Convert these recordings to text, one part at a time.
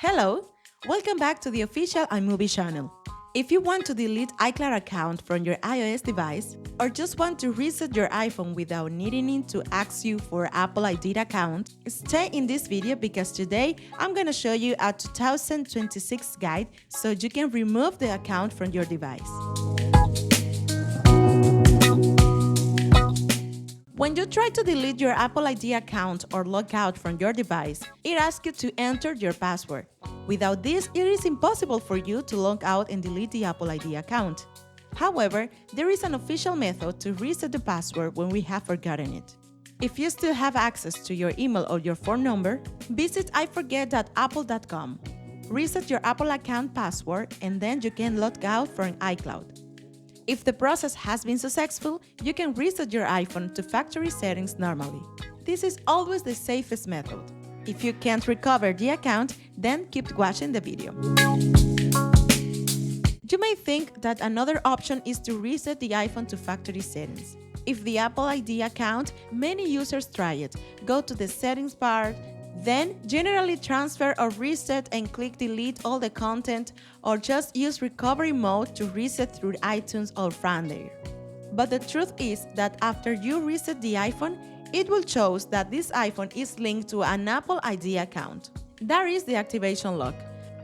Hello! Welcome back to the official iMobie channel. If you want to delete iCloud account from your iOS device, or just want to reset your iPhone without needing it to ask you for Apple ID account, stay in this video because today I'm gonna show you a 2026 guide so you can remove the account from your device. When you try to delete your Apple ID account or log out from your device, it asks you to enter your password. Without this, it is impossible for you to log out and delete the Apple ID account. However, there is an official method to reset the password when we have forgotten it. If you still have access to your email or your phone number, visit iforget.apple.com. Reset your Apple account password and then you can log out from iCloud. If the process has been successful, you can reset your iPhone to factory settings normally. This is always the safest method. If you can't recover the account, then keep watching the video. You may think that another option is to reset the iPhone to factory settings. If the Apple ID account, many users try it. Go to the settings part, then generally transfer or reset and click delete all the content, or just use recovery mode to reset through iTunes or from there. But the truth is that after you reset the iPhone, it will show that this iPhone is linked to an Apple ID account. That is the activation lock.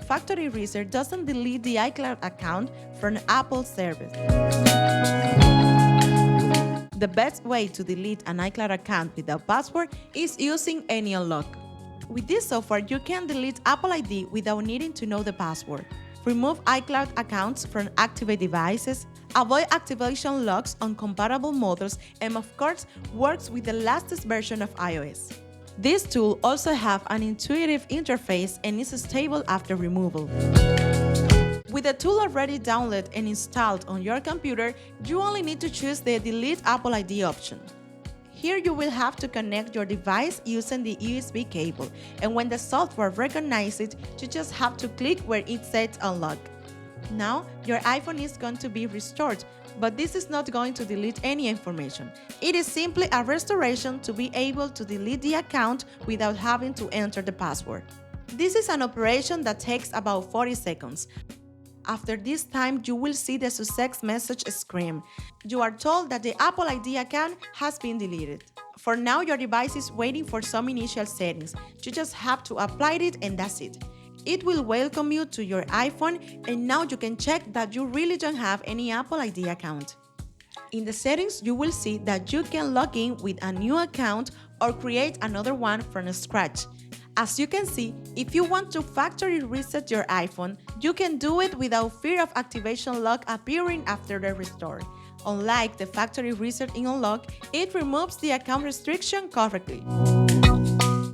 Factory reset doesn't delete the iCloud account from Apple service. The best way to delete an iCloud account without password is using AnyUnlock. With this software, you can delete Apple ID without needing to know the password, remove iCloud accounts from active devices, avoid activation locks on compatible models, and of course, works with the latest version of iOS. This tool also has an intuitive interface and is stable after removal. With the tool already downloaded and installed on your computer, you only need to choose the Delete Apple ID option. Here you will have to connect your device using the USB cable, and when the software recognizes it, you just have to click where it says Unlock. Now, your iPhone is going to be restored, but this is not going to delete any information. It is simply a restoration to be able to delete the account without having to enter the password. This is an operation that takes about 40 seconds. After this time, you will see the success message screen. You are told that the Apple ID account has been deleted. For now, your device is waiting for some initial settings. You just have to apply it and that's it. It will welcome you to your iPhone, and now you can check that you really don't have any Apple ID account. In the settings, you will see that you can log in with a new account or create another one from scratch. As you can see, if you want to factory reset your iPhone, you can do it without fear of activation lock appearing after the restore. Unlike the factory reset in Unlock, it removes the account restriction correctly.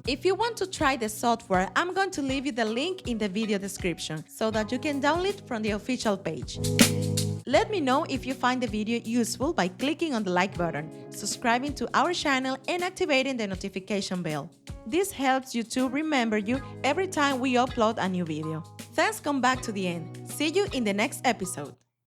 If you want to try the software, I'm going to leave you the link in the video description so that you can download it from the official page. Let me know if you find the video useful by clicking on the like button, subscribing to our channel, and activating the notification bell. This helps YouTube remember you every time we upload a new video. Thanks, come back to the end. See you in the next episode.